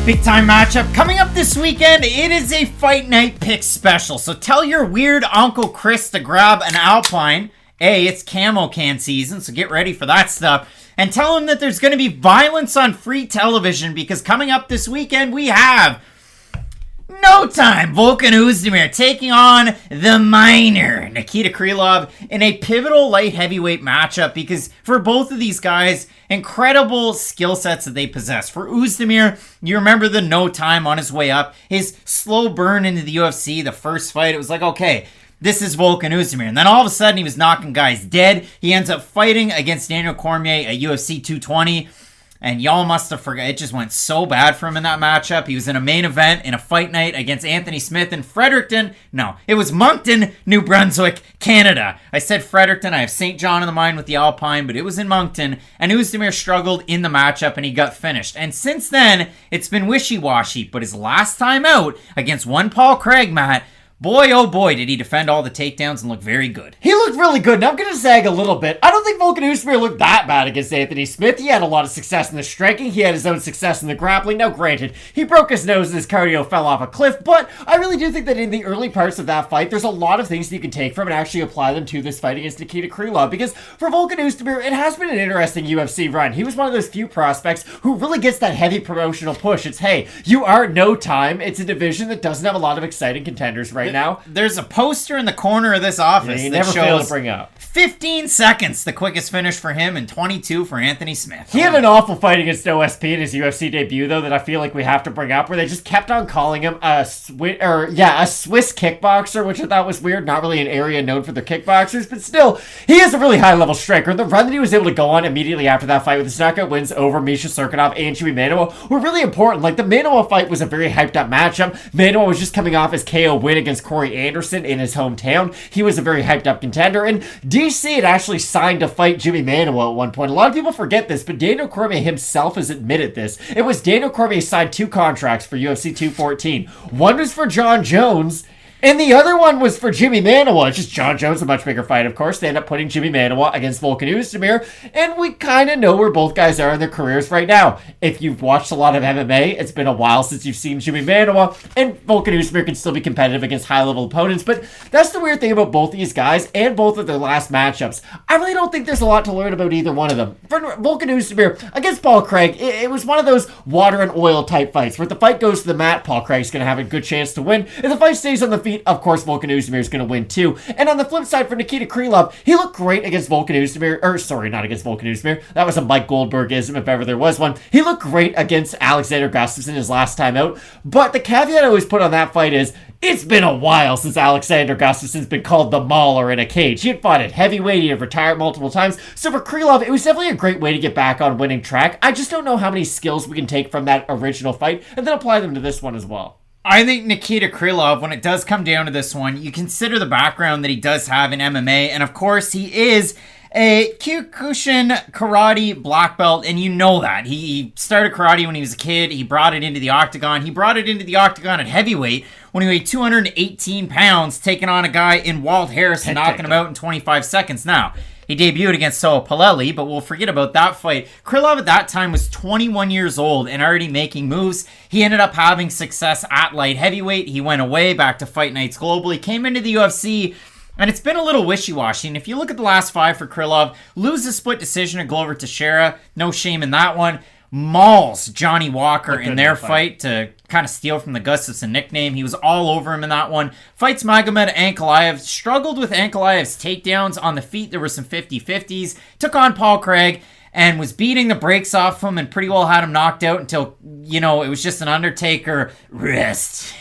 Big time matchup coming up this weekend. It is a fight night pick special. So tell your weird Uncle Chris to grab an Alpine. It's camo can season, so get ready for that stuff. And tell him that there's going to be violence on free television because coming up this weekend we have no time Volkan Oezdemir taking on the minor Nikita Krylov in a pivotal light heavyweight matchup because for both of these guys, incredible skill sets that they possess. For Oezdemir, you remember the no time on his way up, his slow burn into the UFC, the first fight, it was like, okay, this is Volkan Oezdemir. And then all of a sudden he was knocking guys dead. He ends up fighting against Daniel Cormier at UFC 220. And y'all must have forgot. It just went so bad for him in that matchup. He was in a main event in a fight night against Anthony Smith in Fredericton. No, it was Moncton, New Brunswick, Canada. I said Fredericton. I have St. John in the mind with the Alpine, but it was in Moncton. And Oezdemir struggled in the matchup and he got finished. And since then, it's been wishy-washy. But his last time out against one Paul Craig, Matt, boy, oh boy, did he defend all the takedowns and look very good. He looked really good, and I'm going to zag a little bit. I don't think Volkan Oezdemir looked that bad against Anthony Smith. He had a lot of success in the striking. He had his own success in the grappling. Now, granted, he broke his nose and his cardio fell off a cliff, but I really do think that in the early parts of that fight, there's a lot of things that you can take from and actually apply them to this fight against Nikita Krylov, because for Volkan Oezdemir, it has been an interesting UFC run. He was one of those few prospects who really gets that heavy promotional push. It's, hey, you are no time. It's a division that doesn't have a lot of exciting contenders right now. There's a poster in the corner of this office that never fail to bring up 15 seconds, the quickest finish for him, and 22 for Anthony Smith. He had an awful fight against OSP in his UFC debut, though, that I feel like we have to bring up, where they just kept on calling him a Swiss kickboxer, which I thought was weird. Not really an area known for their kickboxers, but still, he is a really high-level striker. The run that he was able to go on immediately after that fight with his knockout wins over Misha Cirkunov and Jimmy Manuwa were really important. Like, the Manuwa fight was a very hyped-up matchup. Manuwa was just coming off his KO win against Corey Anderson in his hometown. He was a very hyped-up contender, and DC had actually signed to fight Jimmy Manuwa at one point. A lot of people forget this, but Daniel Cormier himself has admitted this. It was Daniel Cormier signed 2 contracts for UFC 214. One was for John Jones, and the other one was for Jimmy Manuwa. It's just John Jones, a much bigger fight, of course. They end up putting Jimmy Manuwa against Volkan Oezdemir, and we kind of know where both guys are in their careers right now. If you've watched a lot of MMA, it's been a while since you've seen Jimmy Manuwa, and Volkan Oezdemir can still be competitive against high-level opponents, but that's the weird thing about both these guys and both of their last matchups. I really don't think there's a lot to learn about either one of them. For Volkan Oezdemir against Paul Craig, it was one of those water and oil type fights, where if the fight goes to the mat, Paul Craig's going to have a good chance to win. If the fight stays on the feet, of course, Volkan Oezdemir is going to win too. And on the flip side, for Nikita Krylov, he looked great against Volkan Oezdemir. Sorry, not against Volkan Oezdemir. That was a Mike Goldbergism if ever there was one. He looked great against Alexander Gustafsson his last time out. But the caveat I always put on that fight is, it's been a while since Alexander Gustafsson's been called the Mauler in a cage. He had fought at heavyweight, he had retired multiple times. So for Krylov, it was definitely a great way to get back on winning track. I just don't know how many skills we can take from that original fight and then apply them to this one as well. I think Nikita Krylov, when it does come down to this one, you consider the background that he does have in MMA, and of course he is a Kyokushin karate black belt, and you know that. He started karate when he was a kid. He brought it into the octagon. He brought it into the octagon at heavyweight when he weighed 218 pounds, taking on a guy in Walt Harris and knocking him out in 25 seconds. Now, he debuted against Saul Palelli, but we'll forget about that fight. Krylov at that time was 21 years old and already making moves. He ended up having success at light heavyweight. He went away back to fight nights globally, came into the UFC, and it's been a little wishy-washy. And if you look at the last 5 for Krylov, lose a split decision to Glover Teixeira, no shame in that one. Mauls Johnny Walker in their fight to kind of steal from the Gustafsson nickname. He was all over him in that one. Fights Magomed Ankalaev. Struggled with Ankalaev's takedowns on the feet. There were some 50-50s. Took on Paul Craig and was beating the brakes off him and pretty well had him knocked out until, it was just an Undertaker rest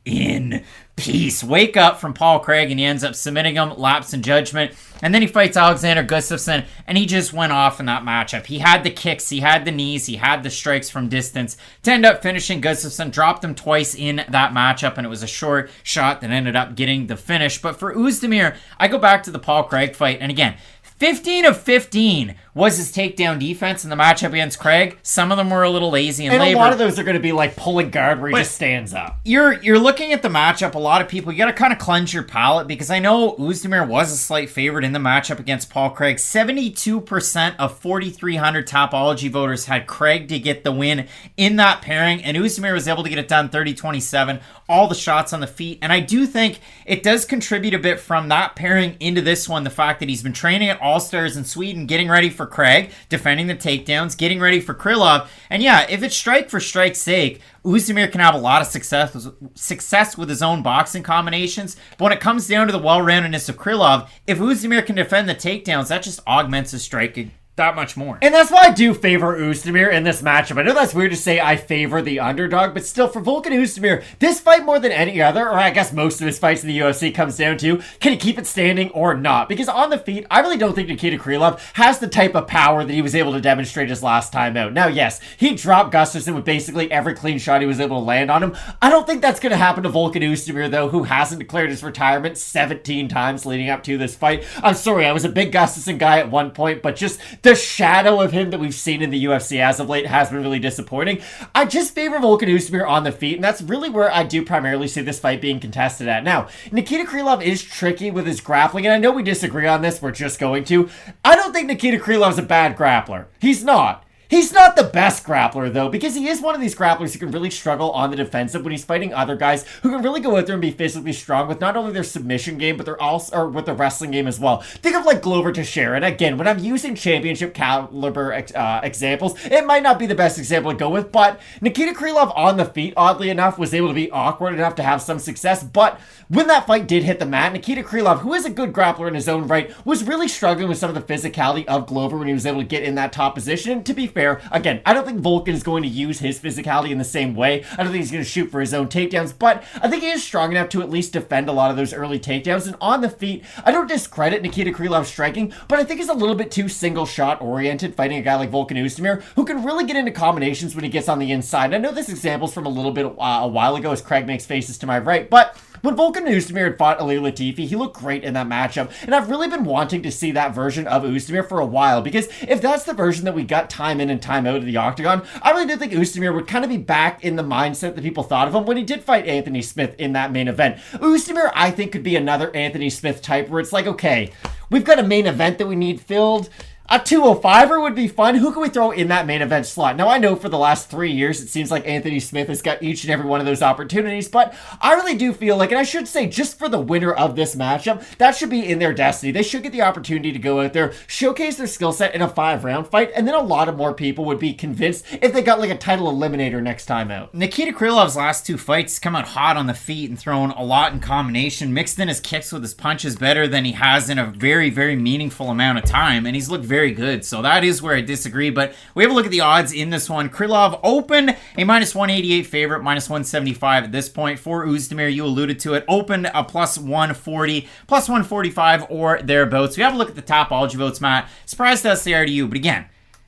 in peace. Wake up from Paul Craig, and he ends up submitting him, lapse in judgment. And then he fights Alexander Gustafsson, and he just went off in that matchup. He had the kicks, he had the knees, he had the strikes from distance to end up finishing Gustafsson. Dropped him twice in that matchup, and it was a short shot that ended up getting the finish. But for Oezdemir, I go back to the Paul Craig fight, and again, 15 of 15 was his takedown defense in the matchup against Craig. Some of them were a little lazy and a lot of those are going to be like pulling guard where he just stands up. You're looking at the matchup, a lot of people, you got to kind of cleanse your palate, because I know Oezdemir was a slight favorite in the matchup against Paul Craig. 72% of 4,300 Tapology voters had Craig to get the win in that pairing, and Oezdemir was able to get it done 30-27, all the shots on the feet. And I do think it does contribute a bit from that pairing into this one, the fact that he's been training at All-Stars in Sweden, getting ready for Craig, defending the takedowns, getting ready for Krylov. And yeah, if it's strike for strike's sake, Oezdemir can have a lot of success with his own boxing combinations, but when it comes down to the well-roundedness of Krylov, if Oezdemir can defend the takedowns, that just augments his striking that much more. And that's why I do favor Oezdemir in this matchup. I know that's weird to say I favor the underdog, but still, for Volkan Oezdemir, this fight more than any other, or I guess most of his fights in the UFC, comes down to, can he keep it standing or not? Because on the feet, I really don't think Nikita Krylov has the type of power that he was able to demonstrate his last time out. Now, yes, he dropped Gustafsson with basically every clean shot he was able to land on him. I don't think that's going to happen to Volkan Oezdemir, though, who hasn't declared his retirement 17 times leading up to this fight. I'm sorry, I was a big Gustafsson guy at one point, but just the shadow of him that we've seen in the UFC as of late has been really disappointing. I just favor Volkan Oezdemir on the feet, and that's really where I do primarily see this fight being contested at. Now, Nikita Krylov is tricky with his grappling, and I know we disagree on this, we're just going to. I don't think Nikita Krylov's a bad grappler. He's not. He's not the best grappler, though, because he is one of these grapplers who can really struggle on the defensive when he's fighting other guys who can really go out there and be physically strong with not only their submission game, but they're also or with the wrestling game as well. Think of like Glover Teixeira. And again, when I'm using championship caliber examples, it might not be the best example to go with, but Nikita Krylov on the feet, oddly enough, was able to be awkward enough to have some success. But when that fight did hit the mat, Nikita Krylov, who is a good grappler in his own right, was really struggling with some of the physicality of Glover when he was able to get in that top position. And to be fair, again, I don't think Volkan is going to use his physicality in the same way. I don't think he's going to shoot for his own takedowns, but I think he is strong enough to at least defend a lot of those early takedowns. And on the feet, I don't discredit Nikita Krylov's striking, but I think he's a little bit too single shot oriented fighting a guy like Volkan Oezdemir, who can really get into combinations when he gets on the inside. And I know this example's from a little bit a while ago as Craig makes faces to my right, but when Volkan Oezdemir had fought Ali Latifi, he looked great in that matchup, and I've really been wanting to see that version of Oezdemir for a while, because if that's the version that we got time in and time out of the octagon, I really do think Oezdemir would kind of be back in the mindset that people thought of him when he did fight Anthony Smith in that main event. Oezdemir, I think, could be another Anthony Smith type, where it's like, okay, we've got a main event that we need filled. A 205er would be fun. Who can we throw in that main event slot? Now, I know for the last 3 years, it seems like Anthony Smith has got each and every one of those opportunities, but I really do feel like, and I should say, just for the winner of this matchup, that should be in their destiny. They should get the opportunity to go out there, showcase their skill set in a 5-round fight, and then a lot of more people would be convinced if they got like a title eliminator next time out. Nikita Krylov's last 2 fights come out hot on the feet and thrown a lot in combination, mixed in his kicks with his punches better than he has in a very, very meaningful amount of time, and he's looked very good. So that is where I disagree, but we have a look at the odds in this one. Krylov open a minus 188 favorite, minus 175 at this point. For Oezdemir, you alluded to it, open a plus 140, plus 145 or thereabouts. We have a look at the Tapology votes, Matt. Surprised us they are to you, but again,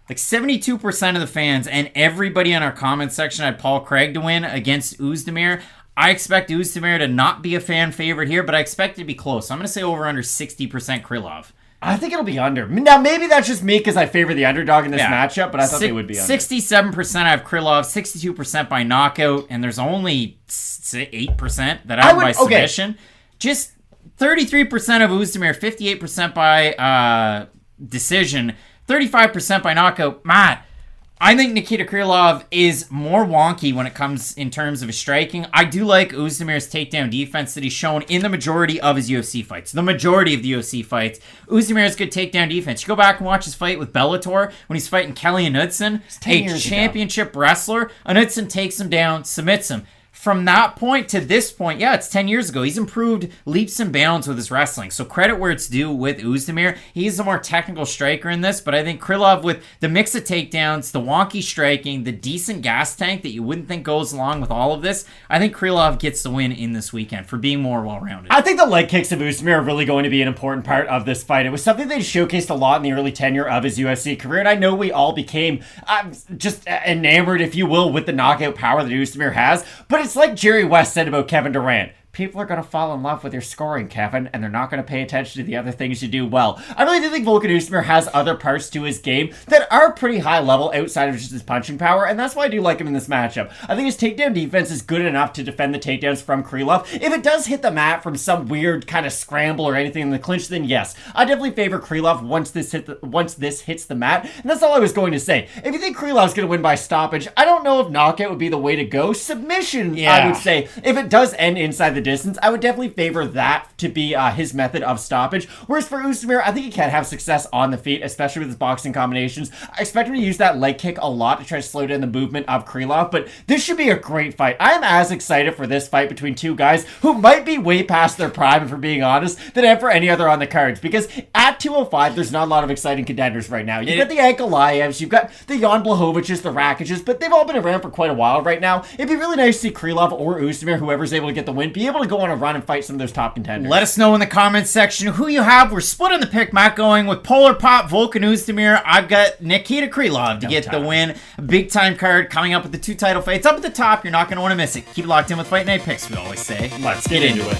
like 72% of the fans and everybody in our comment section had Paul Craig to win against Oezdemir. I expect Oezdemir to not be a fan favorite here, but I expect it to be close. So I'm going to say over under 60% Krylov. I think it'll be under. Now, maybe that's just me because I favor the underdog in this matchup, but I thought they would be under. 67% I have Krylov, 62% by knockout, and there's only 8% that I have by submission. Just 33% of Oezdemir, 58% by decision, 35% by knockout. Matt, I think Nikita Krylov is more wonky when it comes in terms of his striking. I do like Oezdemir's takedown defense that he's shown in the majority of his UFC fights. The majority of the UFC fights, Oezdemir has good takedown defense. You go back and watch his fight with Bellator when he's fighting Kelly Knudsen, a championship wrestler. Knudsen takes him down, submits him. From that point to this point, yeah, it's 10 years ago. He's improved leaps and bounds with his wrestling. So credit where it's due with Oezdemir. He's a more technical striker in this, but I think Krylov, with the mix of takedowns, the wonky striking, the decent gas tank that you wouldn't think goes along with all of this, I think Krylov gets the win in this weekend for being more well-rounded. I think the leg kicks of Oezdemir are really going to be an important part of this fight. It was something they showcased a lot in the early tenure of his UFC career, and I know we all became just enamored, if you will, with the knockout power that Oezdemir has, but it's like Jerry West said about Kevin Durant. people are going to fall in love with your scoring, Kevin, and they're not going to pay attention to the other things you do well. I really do think Volkan Oezdemir has other parts to his game that are pretty high level outside of just his punching power, and that's why I do like him in this matchup. I think his takedown defense is good enough to defend the takedowns from Krylov. If it does hit the mat from some weird kind of scramble or anything in the clinch, then yes, I definitely favor Krylov once this hits the mat, and that's all I was going to say. If you think Krylov's going to win by stoppage, I don't know if knockout would be the way to go. Submission, I would say, if it does end inside the distance, I would definitely favor that to be his method of stoppage. Whereas for Oezdemir, I think he can have success on the feet, especially with his boxing combinations. I expect him to use that leg kick a lot to try to slow down the movement of Krylov, but this should be a great fight. I'm as excited for this fight between two guys who might be way past their prime, if we're being honest, than ever any other on the cards, because at 205, there's not a lot of exciting contenders right now. You've got the Ankalaevs, you've got the Jan Blachowicz, the Rakics, but they've all been around for quite a while right now. It'd be really nice to see Krylov or Oezdemir, whoever's able to get the win, be able to go on a run and fight some of those top contenders. Let us know in the comments section who you have. We're split on the pick. Matt going with Polar Pop, Volkan Oezdemir. I've got Nikita Krylov to get the win. A big time card coming up with the 2 title fights up at the top. You're not going to want to miss it. Keep locked in with Fight Night Picks, we always say. Let's get into it.